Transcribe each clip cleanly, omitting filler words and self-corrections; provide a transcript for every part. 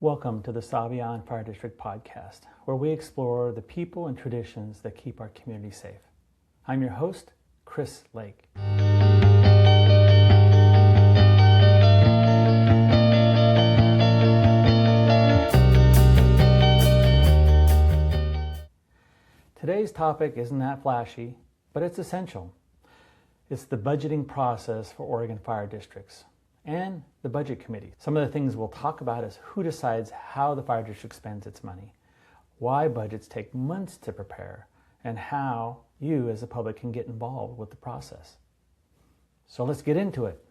Welcome to the Sauvie Island Fire District podcast, where we explore the people and traditions that keep our community safe. I'm your host, Chris Lake. Today's topic isn't that flashy, but it's essential. It's the budgeting process for Oregon fire districts and the budget committee. Some of the things we'll talk about is who decides how the fire district spends its money, why budgets take months to prepare, and how you as the public can get involved with the process. So let's get into it.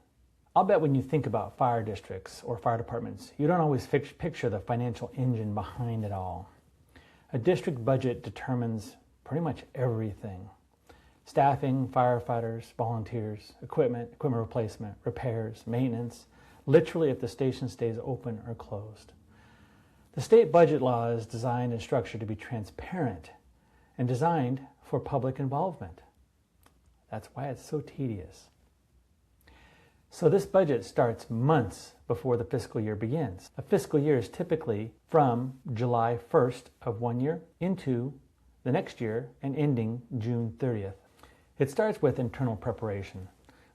I'll bet when you think about fire districts or fire departments, you don't always picture the financial engine behind it all. A district budget determines pretty much everything. Staffing, firefighters, volunteers, equipment replacement, repairs, maintenance, literally if the station stays open or closed. The state budget law is designed and structured to be transparent and designed for public involvement. That's why it's so tedious. So this budget starts months before the fiscal year begins. A fiscal year is typically from July 1st of one year into the next year and ending June 30th. It starts with internal preparation.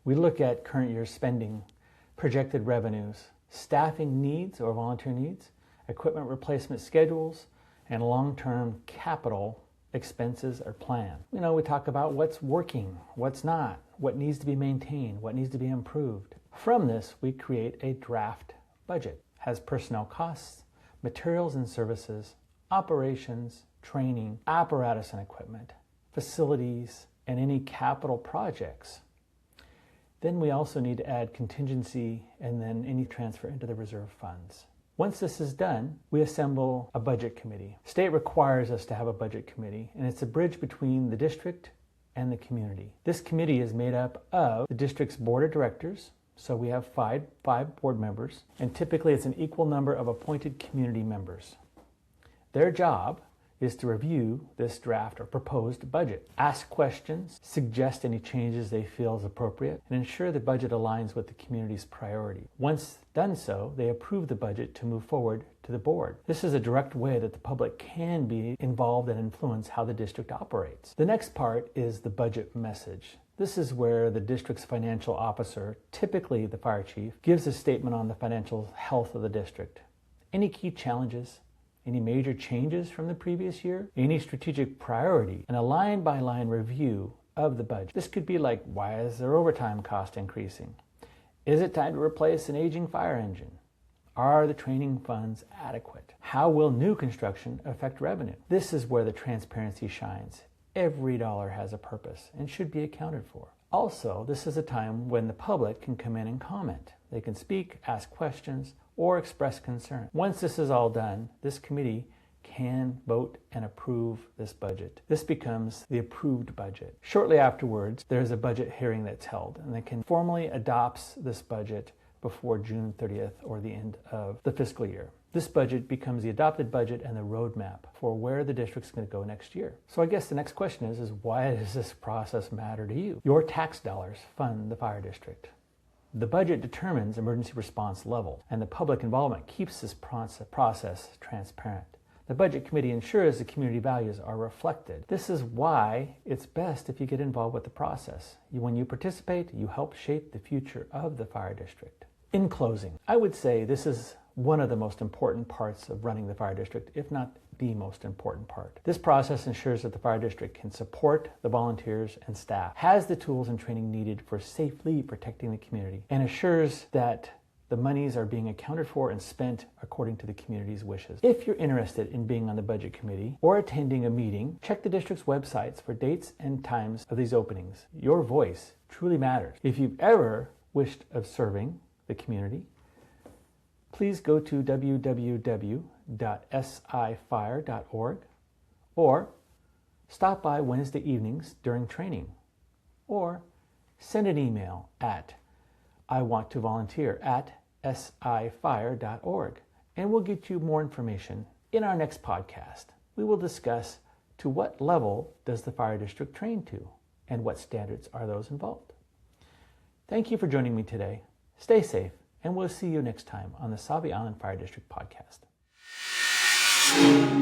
We look at current year's spending, projected revenues, staffing needs or volunteer needs, equipment replacement schedules, and long-term capital expenses or plan. We talk about what's working, what's not, what needs to be maintained, what needs to be improved. From this, we create a draft budget. It has personnel costs, materials and services, operations, training, apparatus and equipment, facilities, and any capital projects. Then we also need to add contingency and then any transfer into the reserve funds. Once this is done, we assemble a budget committee. State requires us to have a budget committee, and it's a bridge between the district and the community. This committee is made up of the district's board of directors, so we have five board members, and typically it's an equal number of appointed community members. Their job is to review this draft or proposed budget, ask questions, suggest any changes they feel is appropriate, and ensure the budget aligns with the community's priority. Once done so, they approve the budget to move forward to the board. This is a direct way that the public can be involved and influence how the district operates. The next part is the budget message. This is where the district's financial officer, typically the fire chief, gives a statement on the financial health of the district. Any key challenges, any major changes from the previous year, any strategic priority, and a line-by-line review of the budget. This could be like, why is their overtime cost increasing? Is it time to replace an aging fire engine? Are the training funds adequate? How will new construction affect revenue? This is where the transparency shines. Every dollar has a purpose and should be accounted for. Also, this is a time when the public can come in and comment. They can speak, ask questions, or express concern. Once this is all done, this committee can vote and approve this budget. This becomes the approved budget. Shortly afterwards, there's a budget hearing that's held, and they can formally adopt this budget before June 30th or the end of the fiscal year. This budget becomes the adopted budget and the roadmap for where the district's going to go next year. So I guess the next question is why does this process matter to you? Your tax dollars fund the fire district. The budget determines emergency response levels, and the public involvement keeps this process transparent. The budget committee ensures the community values are reflected. This is why it's best if you get involved with the process. When you participate, you help shape the future of the fire district. In closing, I would say this is one of the most important parts of running the fire district, if not the most important part. This process ensures that the fire district can support the volunteers and staff, has the tools and training needed for safely protecting the community, and assures that the monies are being accounted for and spent according to the community's wishes. If you're interested in being on the budget committee or attending a meeting, check the district's websites for dates and times of these openings. Your voice truly matters. If you've ever wished of serving the community, please go to www.sifire.org or stop by Wednesday evenings during training, or send an email at iwanttovolunteer@sifire.org, and we'll get you more information. In our next podcast, we will discuss to what level does the fire district train to and what standards are those involved. Thank you for joining me today. Stay safe, and we'll see you next time on the Sauvie Island Fire District podcast. SIFD.